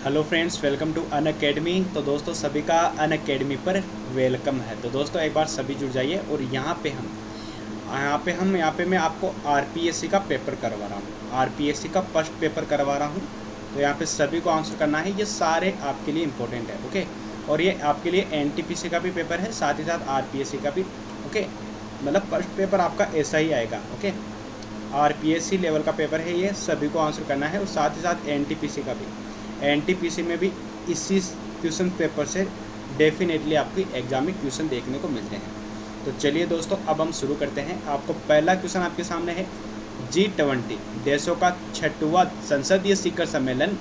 Hello friends, welcome to Unacademy. तो दोस्तों सभी का अनअकैडमी पर वेलकम है। तो दोस्तों एक बार सभी जुड़ जाइए और यहाँ पे मैं आपको आरपीएससी का पेपर करवा रहा हूँ। आरपीएससी का फर्स्ट पेपर करवा रहा हूँ। तो यहाँ पे सभी को आंसर करना है। ये सारे आपके लिए इम्पोर्टेंट है, ओके। और ये आपके लिए एनटीपीसी का भी पेपर है, साथ ही साथ आरपीएससी का भी, ओके। मतलब फर्स्ट पेपर आपका ऐसा ही आएगा, ओके। आरपीएससी लेवल का पेपर है, ये सभी को आंसर करना है। और साथ ही साथ एनटीपीसी का भी, एनटीपीसी में भी इसी क्वेश्चन पेपर से डेफिनेटली आपकी एग्जाम में क्वेश्चन देखने को मिलते हैं। तो चलिए दोस्तों, अब हम शुरू करते हैं। आपको पहला क्वेश्चन आपके सामने है, G20 देशों का 6वां संसदीय शिखर सम्मेलन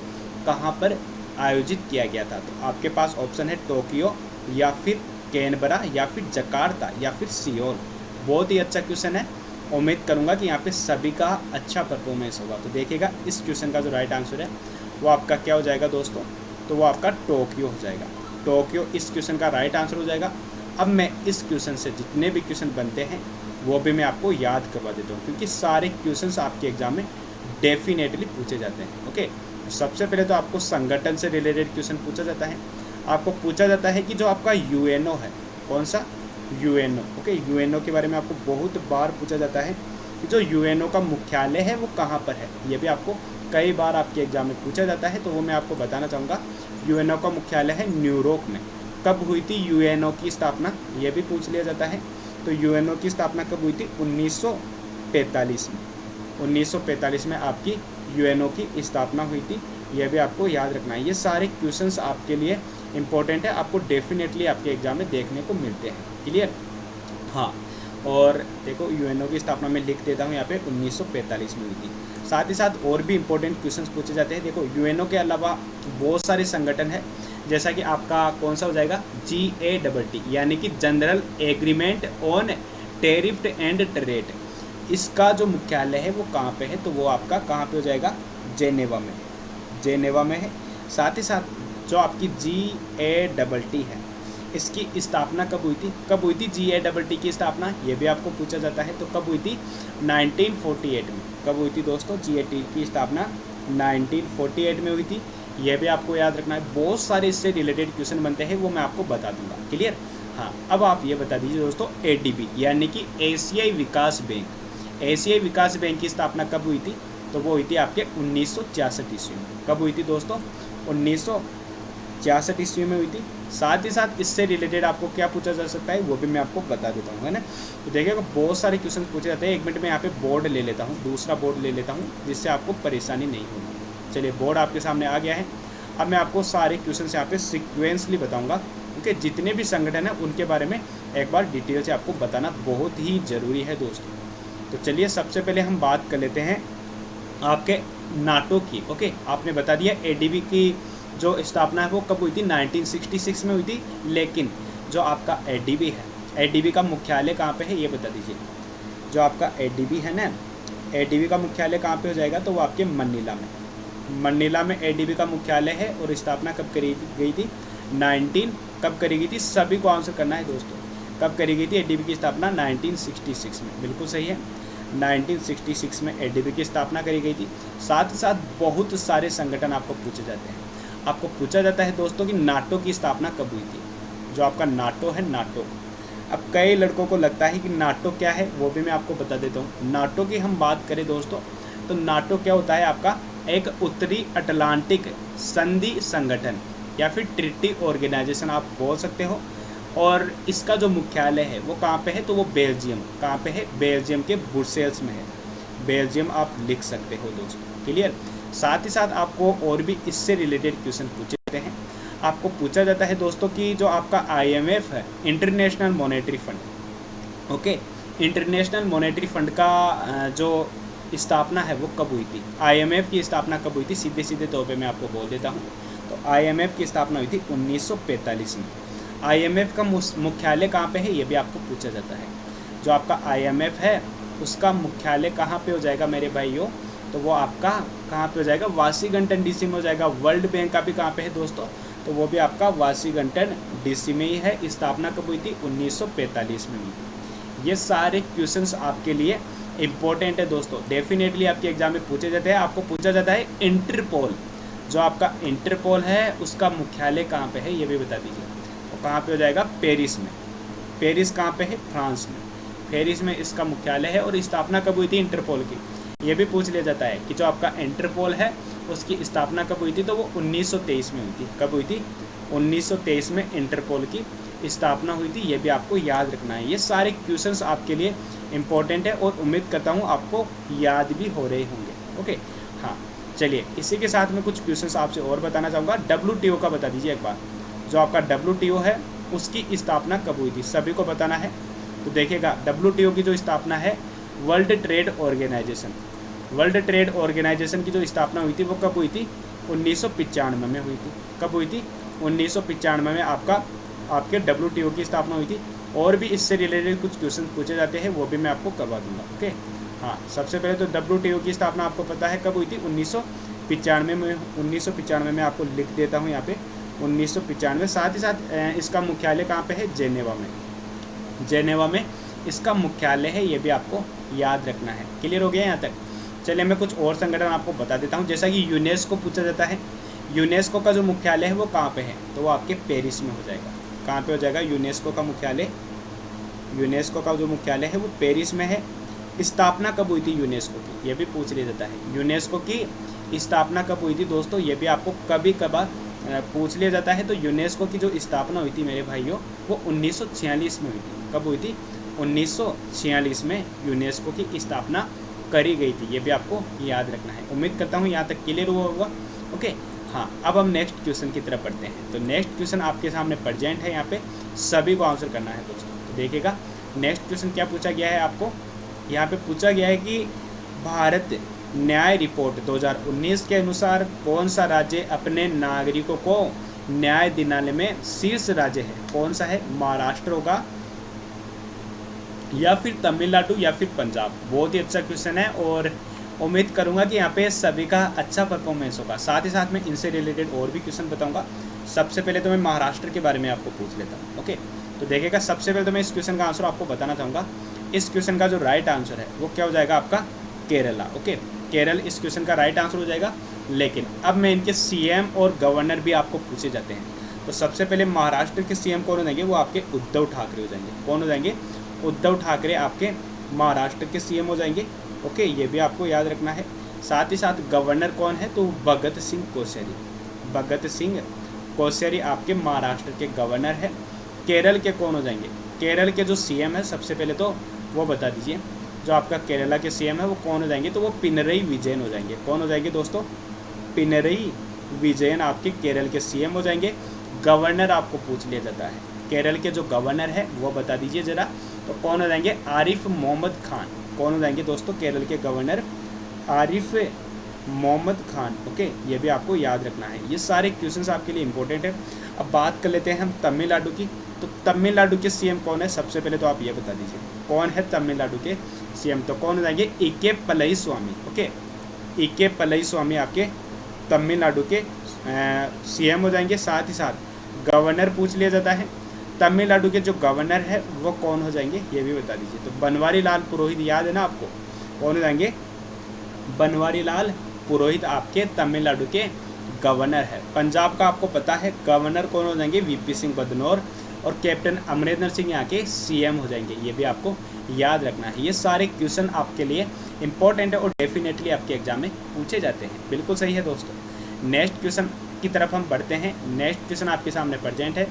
कहाँ पर आयोजित किया गया था। तो आपके पास ऑप्शन है टोक्यो, या फिर कैनबरा, या फिर जकार्ता, या फिर सियोल। बहुत ही अच्छा क्वेश्चन है। उम्मीद करूंगा कि यहाँ पे सभी का अच्छा परफॉर्मेंस होगा। तो देखिएगा, इस क्वेश्चन का जो राइट आंसर है वो आपका क्या हो जाएगा दोस्तों, तो वो आपका टोक्यो हो जाएगा। टोक्यो इस क्वेश्चन का राइट आंसर हो जाएगा। अब मैं इस क्वेश्चन से जितने भी क्वेश्चन बनते हैं वो भी मैं आपको याद करवा देता हूँ, क्योंकि सारे क्वेश्चंस आपके एग्जाम में डेफिनेटली पूछे जाते हैं, ओके। सबसे पहले तो आपको संगठन से रिलेटेड क्वेश्चन पूछा जाता है। आपको पूछा जाता है कि जो आपका यूएनओ है, कौन सा यूएनओ, ओके। यूएनओ के बारे में आपको बहुत बार पूछा जाता है कि जो यूएनओ का मुख्यालय है वो कहाँ पर है। ये भी आपको कई बार आपके एग्जाम में पूछा जाता है, तो वो मैं आपको बताना चाहूँगा। यूएनओ का मुख्यालय है न्यूयॉर्क में। कब हुई थी यूएनओ की स्थापना, ये भी पूछ लिया जाता है। तो यूएनओ की स्थापना कब हुई थी, 1945 में। 1945 में आपकी यूएनओ की स्थापना हुई थी। यह भी आपको याद रखना है। ये सारे क्वेश्चंस आपके लिए इंपॉर्टेंट है, आपको डेफिनेटली आपके एग्जाम में देखने को मिलते हैं। क्लियर, हाँ। और देखो, यूएनओ की स्थापना में लिख देता हूँ यहाँ पे 1945 में हुई थी। साथ ही साथ और भी इंपॉर्टेंट क्वेश्चंस पूछे जाते हैं। देखो, यूएनओ के अलावा बहुत सारे संगठन है, जैसा कि आपका कौन सा हो जाएगा, GATT, यानी कि general agreement on tariff and trade. इसका जो मुख्यालय है वो कहाँ पे है, तो वो आपका कहाँ पे हो जाएगा, जेनेवा में। जेनेवा में है। साथ ही साथ जो आपकी GATT है, इसकी स्थापना कब हुई थी, कब हुई थी GATT की स्थापना, ये भी आपको पूछा जाता है। तो कब हुई थी, 1948 में। कब हुई थी दोस्तों, GATT की स्थापना 1948 में हुई थी। यह भी आपको याद रखना है। बहुत सारे इससे रिलेटेड क्वेश्चन बनते हैं, वो मैं आपको बता दूंगा। क्लियर, हाँ। अब आप ये बता दीजिए दोस्तों, ADB यानी कि एशियाई विकास बैंक। एशियाई विकास बैंक की स्थापना कब हुई थी, तो वो हुई थी आपके 1966 ईस्वी में। कब हुई थी दोस्तों, 1966 ईस्वी में हुई थी। साथ ही साथ इससे रिलेटेड आपको क्या पूछा जा सकता है वो भी मैं आपको बता देता हूँ, है ना। तो देखिएगा, बहुत सारे क्वेश्चन पूछे जाते हैं। एक मिनट में यहाँ पे बोर्ड ले लेता हूँ, दूसरा बोर्ड ले लेता हूँ, जिससे आपको परेशानी नहीं होगी। चलिए, बोर्ड आपके सामने आ गया है। अब मैं आपको सारे क्वेश्चन यहाँ पे सिक्वेंसली बताऊँगा, क्योंकि जितने भी संगठन हैं उनके बारे में एक बार डिटेल से आपको बताना बहुत ही ज़रूरी है दोस्तों। तो चलिए, सबसे पहले हम बात कर लेते हैं आपके नाटो की, ओके। आपने बता दिया ADB की जो स्थापना है वो कब हुई थी, 1966 में हुई थी। लेकिन जो आपका ADB है, ADB का मुख्यालय कहाँ पे है, ये बता दीजिए। जो आपका ADB है ना, ADB का मुख्यालय कहाँ पे हो जाएगा, तो वो आपके मनीला में। मनीला में ADB का मुख्यालय है। और स्थापना कब करी गई थी, 19 कब करी गई थी, सभी को आंसर करना है दोस्तों। कब करी गई थी ADB की स्थापना, 1966 में। बिल्कुल सही है, 1966 में ADB की स्थापना करी गई थी। साथ ही साथ बहुत सारे संगठन आपको पूछे जाते हैं। आपको पूछा जाता है दोस्तों कि नाटो की स्थापना कब हुई थी। जो आपका नाटो है, नाटो, अब कई लड़कों को लगता है कि नाटो क्या है, वो भी मैं आपको बता देता हूँ। नाटो की हम बात करें दोस्तों, तो नाटो क्या होता है, आपका एक उत्तरी अटलांटिक संधि संगठन, या फिर ट्रीटी ऑर्गेनाइजेशन आप बोल सकते हो। और इसका जो मुख्यालय है वो कहाँ पे है, तो वो बेल्जियम, कहाँ पे है, बेल्जियम के ब्रुसेल्स में है। बेल्जियम आप लिख सकते हो दोस्तों। क्लियर, साथ ही साथ आपको और भी इससे रिलेटेड क्वेश्चन पूछे जाते हैं। आपको पूछा जाता है दोस्तों कि जो आपका IMF है, international monetary fund, okay. International monetary fund का जो स्थापना है वो कब हुई थी, IMF की स्थापना कब हुई थी, सीधे सीधे तौर पे मैं आपको बोल देता हूँ। तो IMF की स्थापना हुई थी 1945 में। IMF का मुख्यालय कहाँ पे है, ये भी आपको पूछा जाता है। जो आपका IMF है उसका मुख्यालय कहाँ पे हो जाएगा मेरे भाइयों, तो वो आपका कहाँ पे हो जाएगा, वाशिंगटन DC में हो जाएगा। वर्ल्ड बैंक का भी कहाँ पे है दोस्तों, तो वो भी आपका वाशिंगटन DC में ही है। स्थापना कब हुई थी, 1945 में हुई थी। ये सारे क्वेश्चंस आपके लिए इंपॉर्टेंट है दोस्तों, डेफिनेटली आपके एग्जाम में पूछे जाते हैं। आपको पूछा जाता है इंटरपोल, जो आपका इंटरपोल है उसका मुख्यालय कहाँ पे है ये भी बता दीजिए। और कहाँ पे हो जाएगा? पेरिस में। पेरिस कहाँ पे है? फ्रांस में। पेरिस में इसका मुख्यालय है। और स्थापना कब हुई थी इंटरपोल की? ये भी पूछ लिया जाता है कि जो आपका इंटरपोल है उसकी स्थापना कब हुई थी? तो वो 1923 में हुई थी। कब हुई थी? 1923 में इंटरपोल की स्थापना हुई थी। ये भी आपको याद रखना है। ये सारे क्वेश्चंस आपके लिए इम्पोर्टेंट है और उम्मीद करता हूँ आपको याद भी हो रहे होंगे। ओके, हाँ चलिए, इसी के साथ में कुछ क्वेश्चंस आपसे और बताना चाहूँगा। WTO का बता दीजिए एक बार। जो आपका WTO है उसकी स्थापना कब हुई थी? सभी को बताना है। तो देखिएगा, WTO की जो स्थापना है, world trade organisation, world trade organisation की जो स्थापना हुई थी वो कब हुई थी? 1995 में हुई थी। कब हुई थी? 1995 में आपके WTO की स्थापना हुई थी। और भी इससे रिलेटेड कुछ क्वेश्चन पूछे जाते हैं, वो भी मैं आपको करवा दूंगा। ओके, हाँ, सबसे पहले तो WTO की स्थापना आपको पता है कब हुई थी? 1995 में। 1995 में आपको लिख देता हूँ यहाँ पे 1995। साथ ही साथ इसका मुख्यालय कहाँ पे है? जेनेवा में। जेनेवा में इसका मुख्यालय है। ये भी आपको याद रखना है। क्लियर हो गया यहाँ तक? चलिए, मैं कुछ और संगठन आपको बता देता हूँ। जैसा कि यूनेस्को पूछा जाता है, यूनेस्को का जो मुख्यालय है वो कहाँ पे है? तो वो आपके पेरिस में हो जाएगा। कहाँ पे हो जाएगा? यूनेस्को का मुख्यालय, यूनेस्को का जो मुख्यालय है वो पेरिस में है। स्थापना कब हुई थी यूनेस्को की? ये भी पूछ लिया जाता है। यूनेस्को की स्थापना कब हुई थी दोस्तों? ये भी आपको कभी कभार पूछ लिया जाता है। तो यूनेस्को की जो स्थापना हुई थी मेरे भाइयों, वो 1946 में हुई थी। कब हुई थी? 1946 में यूनेस्को की स्थापना करी गई थी। ये भी आपको याद रखना है। उम्मीद करता हूँ यहाँ तक क्लियर हुआ होगा। ओके, हाँ, अब हम नेक्स्ट क्वेश्चन की तरफ बढ़ते हैं। तो नेक्स्ट क्वेश्चन आपके सामने प्रेजेंट है, यहाँ पे सभी को आंसर करना है दोस्तों। तो देखिएगा, नेक्स्ट क्वेश्चन क्या पूछा गया है आपको। यहाँ पे पूछा गया है कि भारत न्याय रिपोर्ट 2019 के अनुसार कौन सा राज्य अपने नागरिकों को न्याय दिलाने में शीर्ष राज्य है? कौन सा है? महाराष्ट्र होगा, या फिर तमिलनाडु, या फिर पंजाब। बहुत ही अच्छा क्वेश्चन है और उम्मीद करूंगा कि यहाँ पे सभी का अच्छा परफॉर्मेंस होगा। साथ ही साथ मैं इनसे रिलेटेड और भी क्वेश्चन बताऊंगा। सबसे पहले तो मैं महाराष्ट्र के बारे में आपको पूछ लेता हूँ। ओके, तो देखिएगा, सबसे पहले तो मैं इस क्वेश्चन का आंसर आपको बताना चाहूँगा। इस क्वेश्चन का जो राइट आंसर है वो क्या हो जाएगा? आपका केरला। ओके, केरल इस क्वेश्चन का राइट आंसर हो जाएगा। लेकिन अब मैं इनके CM और गवर्नर भी आपको पूछे जाते हैं। तो सबसे पहले महाराष्ट्र के CM कौन हो जाएंगे? वो आपके उद्धव ठाकरे हो जाएंगे। कौन हो जाएंगे? उद्धव ठाकरे आपके महाराष्ट्र के CM हो जाएंगे। ओके, ये भी आपको याद रखना है। साथ ही साथ गवर्नर कौन है? तो भगत सिंह कोश्यारी। भगत सिंह कोश्यारी आपके महाराष्ट्र के गवर्नर है। केरल के कौन हो जाएंगे? केरल के जो CM है, सबसे पहले तो वो बता दीजिए। जो आपका केरला के CM है वो कौन हो जाएंगे? तो वो पिनरई विजयन हो जाएंगे। कौन हो जाएंगे दोस्तों? पिनरई विजयन आपके केरल के CM हो जाएंगे। गवर्नर आपको पूछ लिया जाता है, केरल के जो गवर्नर है वो बता दीजिए ज़रा। तो कौन हो जाएंगे? आरिफ मोहम्मद खान। कौन हो जाएंगे दोस्तों? केरल के गवर्नर आरिफ मोहम्मद खान। ओके, ये भी आपको याद रखना है। ये सारे क्वेश्चंस आपके लिए इंपॉर्टेंट है। अब बात कर लेते हैं हम तमिलनाडु की। तो तमिलनाडु के CM कौन है? सबसे पहले तो आप ये बता दीजिए कौन है तमिलनाडु के CM। तो कौन हो जाएंगे? E.K. पलईस्वामी। Okay, E.K. पलईस्वामी आपके तमिलनाडु के CM हो जाएंगे। साथ ही साथ गवर्नर पूछ लिया जाता है। तमिलनाडु के जो गवर्नर है वो कौन हो जाएंगे? ये भी बता दीजिए। तो बनवारी लाल पुरोहित, याद है ना आपको? कौन हो जाएंगे? बनवारी लाल पुरोहित आपके तमिलनाडु के गवर्नर है। पंजाब का आपको पता है गवर्नर कौन हो जाएंगे? VP सिंह बदनौर। और कैप्टन अमरिंदर सिंह यहाँ के CM हो जाएंगे। ये भी आपको याद रखना है। ये सारे क्वेश्चन आपके लिए इंपॉर्टेंट है और डेफिनेटली आपके एग्जाम में पूछे जाते हैं। बिल्कुल सही है दोस्तों। नेक्स्ट क्वेश्चन की तरफ हम बढ़ते हैं। नेक्स्ट क्वेश्चन आपके सामने प्रेजेंट है।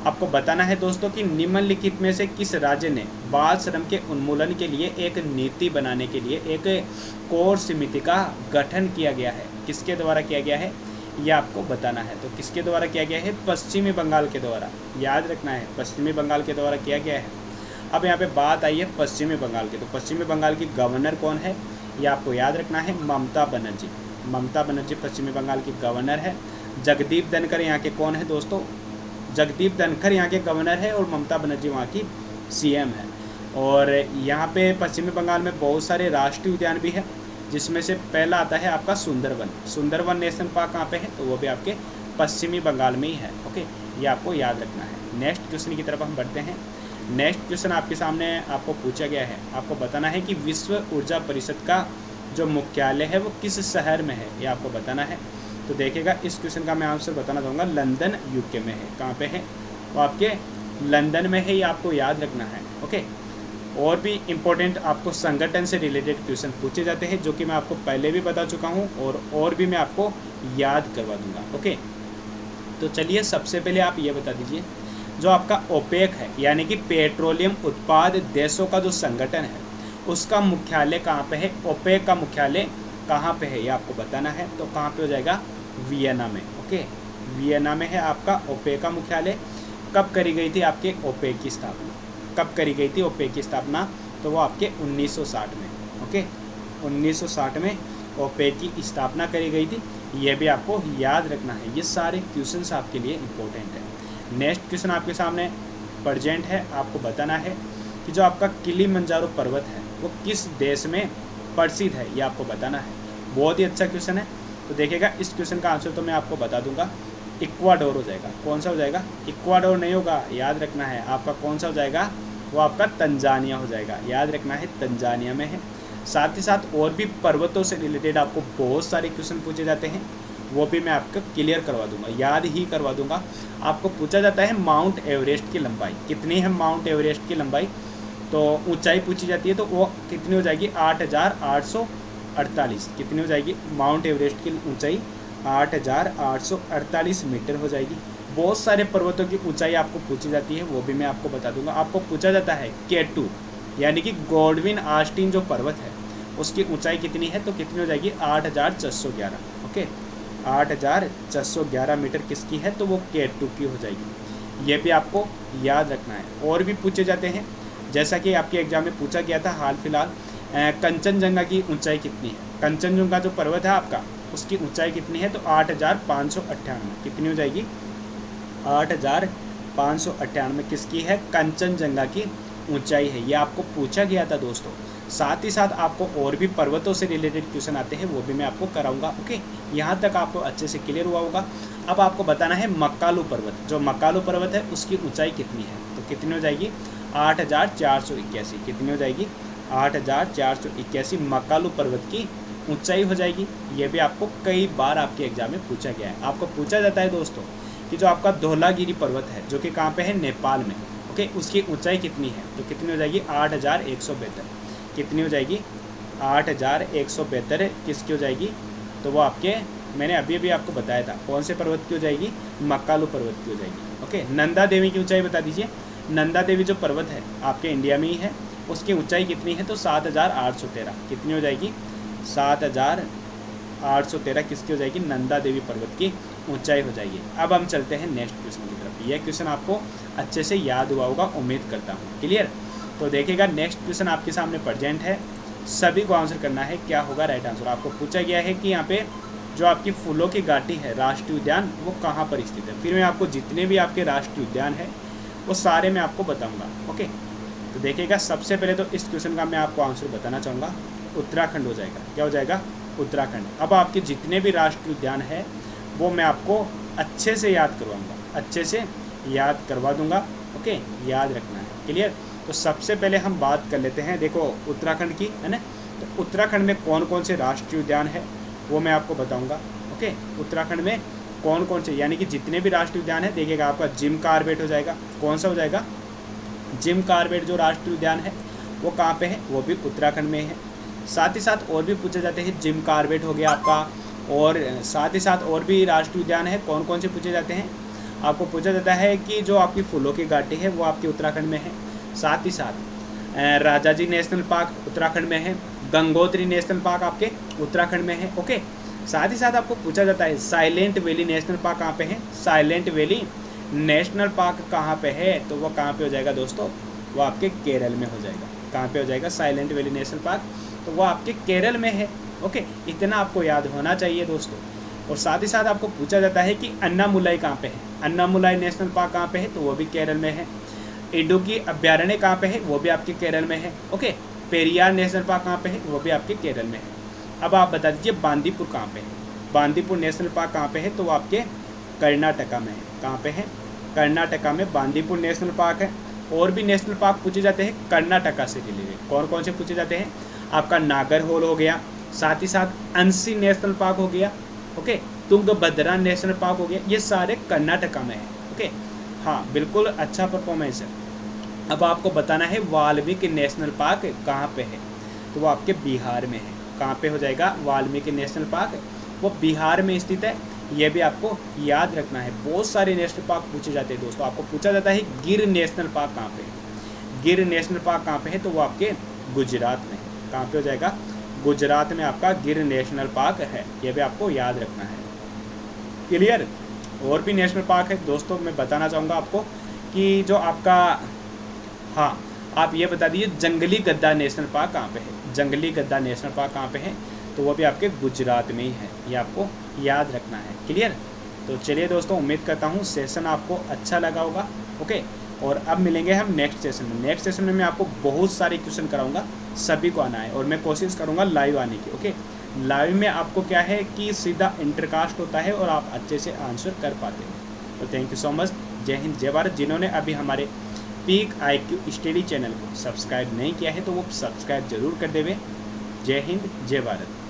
आपको बताना है दोस्तों कि निम्नलिखित में से किस राज्य ने बाल श्रम के उन्मूलन के लिए एक नीति बनाने के लिए एक कोर समिति का गठन किया गया है? किसके द्वारा किया गया है ये आपको बताना है। तो किसके द्वारा किया गया है? पश्चिमी बंगाल के द्वारा। याद रखना है, पश्चिमी बंगाल के द्वारा किया गया है। अब यहाँ पे बात आई है पश्चिमी बंगाल की। तो पश्चिमी बंगाल की गवर्नर कौन है ये आपको याद रखना है? ममता बनर्जी। ममता बनर्जी पश्चिमी बंगाल की गवर्नर है। जगदीप धनखड़ यहाँ के कौन है दोस्तों? जगदीप धनखड़ यहाँ के गवर्नर है और ममता बनर्जी वहाँ की CM है। और यहाँ पे पश्चिमी बंगाल में बहुत सारे राष्ट्रीय उद्यान भी है, जिसमें से पहला आता है आपका सुंदरवन। सुंदरवन नेशनल पार्क कहाँ पे है? तो वो भी आपके पश्चिमी बंगाल में ही है। ओके, ये आपको याद रखना है। नेक्स्ट क्वेश्चन की तरफ हम बढ़ते हैं। नेक्स्ट क्वेश्चन आपके सामने आपको पूछा गया है। आपको बताना है कि विश्व ऊर्जा परिषद का जो मुख्यालय है वो किस शहर में है, ये आपको बताना है। तो देखिएगा इस क्वेश्चन का मैं आंसर बताना चाहूँगा, लंदन यूके में है। कहाँ पे है? वो आपके लंदन में है, ये आपको याद रखना है। ओके, और भी इम्पोर्टेंट आपको संगठन से रिलेटेड क्वेश्चन पूछे जाते हैं, जो कि मैं आपको पहले भी बता चुका हूँ और भी मैं आपको याद करवा दूंगा। ओके, तो चलिए सबसे पहले आप ये बता दीजिए, जो आपका ओपेक है यानी कि पेट्रोलियम उत्पाद देशों का जो संगठन है, उसका मुख्यालय कहाँ पे है? ओपेक का मुख्यालय कहाँ पे है ये आपको बताना है। तो कहाँ पे हो जाएगा? वियना में। ओके, वियना में है आपका ओपेक का मुख्यालय। कब करी गई थी आपके ओपेक की स्थापना? कब करी गई थी ओपेक की स्थापना? तो वो आपके 1960 में। ओके, 1960 में ओपेक की स्थापना करी गई थी। ये भी आपको याद रखना है, ये सारे क्वेश्चंस आपके लिए इम्पोर्टेंट है। नेक्स्ट क्वेश्चन आपके सामने प्रेजेंट है, आपको बताना है कि जो आपका किलिमंजारो पर्वत है वो किस देश में प्रसिद्ध है, ये आपको बताना है। बहुत ही अच्छा क्वेश्चन है। तो देखिएगा इस क्वेश्चन का आंसर तो मैं आपको बता दूंगा, इक्वाडोर हो जाएगा। कौन सा हो जाएगा? इक्वाडोर नहीं होगा, याद रखना है आपका कौन सा हो जाएगा? वो आपका तंजानिया हो जाएगा। याद रखना है, तंजानिया में है। साथ ही साथ और भी पर्वतों से रिलेटेड आपको बहुत सारे क्वेश्चन पूछे जाते हैं, वो भी मैं आपको क्लियर करवा दूंगा, याद ही करवा दूंगा। आपको पूछा जाता है माउंट एवरेस्ट की लंबाई कितनी है? माउंट एवरेस्ट की लंबाई, तो ऊंचाई पूछी जाती है, तो वो कितनी हो जाएगी? 8,848। कितनी हो जाएगी? माउंट एवरेस्ट की ऊंचाई 8,848 मीटर हो जाएगी। बहुत सारे पर्वतों की ऊंचाई आपको पूछी जाती है, वो भी मैं आपको बता दूंगा। आपको पूछा जाता है K2 यानी कि गॉडविन ऑस्टिन जो पर्वत है उसकी ऊंचाई कितनी है? तो कितनी हो जाएगी? 8,411। ओके, 8,411 मीटर किसकी है? तो वो K2 की हो जाएगी। ये भी आपको याद रखना है। और भी पूछे जाते हैं, जैसा कि आपके एग्जाम में पूछा गया था हाल फिलहाल, कंचनजंगा की ऊंचाई कितनी है? कंचनजंगा जो पर्वत है आपका, उसकी ऊंचाई कितनी है? तो 8,598। कितनी हो जाएगी? 8,598 किसकी है? कंचनजंगा की ऊंचाई है। ये आपको पूछा गया था दोस्तों। साथ ही साथ आपको और भी पर्वतों से रिलेटेड क्वेश्चन आते हैं, वो भी मैं आपको कराऊंगा। ओके, यहाँ तक आपको अच्छे से क्लियर हुआ होगा। अब आपको बताना है मकालू पर्वत, जो मकालू पर्वत है उसकी ऊंचाई कितनी है? तो कितनी हो जाएगी? 8,481। कितनी हो जाएगी? 8,481 मकालू पर्वत की ऊंचाई हो जाएगी। ये भी आपको कई बार आपके एग्जाम में पूछा गया है। आपको पूछा जाता है दोस्तों कि जो आपका धौलागिरी पर्वत है, जो कि कहाँ पे है? नेपाल में। ओके, उसकी ऊंचाई कितनी है? तो कितनी हो जाएगी? 8,172। कितनी हो जाएगी? 8,172 किसकी हो जाएगी? तो वो आपके, मैंने अभी अभी आपको बताया था, कौन से पर्वत की हो जाएगी? मकालू पर्वत की हो जाएगी। ओके, नंदा देवी की ऊंचाई बता दीजिए। नंदा देवी जो पर्वत है आपके इंडिया में ही है, उसकी ऊंचाई कितनी है? तो 7,813। कितनी हो जाएगी? 7,813 किसकी हो जाएगी? नंदा देवी पर्वत की ऊंचाई हो जाएगी। अब हम चलते हैं नेक्स्ट क्वेश्चन की तरफ। यह क्वेश्चन आपको अच्छे से याद हुआ होगा, उम्मीद करता हूँ। क्लियर? तो देखिएगा नेक्स्ट क्वेश्चन आपके सामने प्रेजेंट है, सभी को आंसर करना है, क्या होगा राइट आंसर। आपको पूछा गया है कि यहाँ पे जो आपकी फूलों की घाटी है, राष्ट्रीय उद्यान, वो कहाँ पर स्थित है। फिर मैं आपको जितने भी आपके राष्ट्रीय उद्यान है वो सारे मैं आपको बताऊँगा। ओके, तो देखिएगा सबसे पहले तो इस क्वेश्चन का मैं आपको आंसर बताना चाहूँगा, उत्तराखंड हो जाएगा। क्या हो जाएगा? उत्तराखंड। अब आपके जितने भी राष्ट्रीय उद्यान है वो मैं आपको अच्छे से याद करवाऊँगा, अच्छे से याद करवा दूँगा। ओके, याद रखना है। क्लियर? तो सबसे पहले हम बात कर लेते हैं, देखो उत्तराखंड की, है ना। तो उत्तराखंड में कौन कौन से राष्ट्रीय उद्यान है वो मैं आपको बताऊंगा। ओके, उत्तराखंड में कौन कौन से, यानी कि जितने भी राष्ट्रीय उद्यान है, देखिएगा आपका जिम कॉर्बेट हो जाएगा। कौन सा हो जाएगा? जिम कॉर्बेट जो राष्ट्रीय उद्यान है वो कहाँ पे है? वो भी उत्तराखंड में है। साथ ही साथ और भी पूछे जाते हैं, जिम कॉर्बेट हो गया आपका, और साथ ही साथ और भी राष्ट्रीय उद्यान है। कौन कौन से पूछे जाते हैं? आपको पूछा जाता है कि जो आपकी फूलों की घाटी है वो आपके उत्तराखंड में है। साथ ही साथ राजाजी नेशनल पार्क उत्तराखंड में है, गंगोत्री नेशनल पार्क आपके उत्तराखंड में है। ओके, साथ ही साथ आपको पूछा जाता है साइलेंट वैली नेशनल पार्क कहाँ पे है? साइलेंट वैली नेशनल पार्क कहाँ पे है? तो वो कहाँ पे हो जाएगा दोस्तों? वो आपके केरल में हो जाएगा। कहाँ पे हो जाएगा साइलेंट वैली नेशनल पार्क? तो वो आपके केरल में है। ओके, इतना आपको याद होना चाहिए दोस्तों। और साथ ही साथ आपको पूछा जाता है कि अन्नामुलाई कहाँ पे है? अन्नामुलाई नेशनल पार्क कहाँ पे है? तो वो भी केरल में है। इडुक्की अभ्यारण्य कहाँ पे है? वो भी आपके केरल में है। ओके, पेरियार नेशनल पार्क कहाँ पे है? वो भी आपके केरल में है। अब आप बता दीजिए बांदीपुर कहाँ पे है? बांदीपुर नेशनल पार्क कहाँ पे है? तो वो आपके कर्नाटका में है। कहाँ पे है? कर्नाटका में बांदीपुर नेशनल पार्क है। और भी नेशनल पार्क पूछे जाते हैं कर्नाटका से रिलेटेड। कौन कौन से पूछे जाते हैं? आपका नागरहोल हो गया, साथ ही साथ अंसी नेशनल पार्क हो गया। ओके, तुंगभद्रा नेशनल पार्क हो गया, ये सारे कर्नाटका में है। ओके, हाँ बिल्कुल अच्छा परफॉर्मेंस है। अब आपको बताना है वाल्मीकि नेशनल पार्क कहाँ पे है, तो वो आपके बिहार में है। कहाँ पे हो जाएगा वाल्मीकि नेशनल पार्क, वो बिहार में स्थित है। ये भी आपको याद रखना है। बहुत सारे नेशनल पार्क पूछे जाते हैं दोस्तों, आपको पूछा जाता है गिर नेशनल पार्क कहाँ पे है। गिर नेशनल पार्क कहाँ पे है, तो वो आपके गुजरात में है। कहाँ पे हो जाएगा, गुजरात में आपका गिर नेशनल पार्क है। ये भी आपको याद रखना है। क्लियर। और भी नेशनल पार्क है दोस्तों, मैं बताना चाहूँगा आपको कि जो आपका, हाँ आप ये बता दीजिए जंगली गद्दा नेशनल पार्क कहाँ पे है। जंगली गद्दा नेशनल पार्क कहाँ पे है, तो वो भी आपके गुजरात में ही है। ये आपको याद रखना है। क्लियर। तो चलिए दोस्तों, उम्मीद करता हूँ सेशन आपको अच्छा लगा होगा। ओके, और अब मिलेंगे हम नेक्स्ट सेशन में। नेक्स्ट सेशन में मैं आपको बहुत सारे क्वेश्चन कराऊंगा, सभी को आना है, और मैं कोशिश करूँगा लाइव आने की। ओके, लाइव में आपको क्या है कि सीधा इंटरकास्ट होता है और आप अच्छे से आंसर कर पाते हैं। तो थैंक यू सो मच। जय हिंद जय भारत। जिन्होंने अभी हमारे पीक IQ स्टडी चैनल को सब्सक्राइब नहीं किया है तो वो सब्सक्राइब जरूर कर देवे। जय हिंद जय भारत।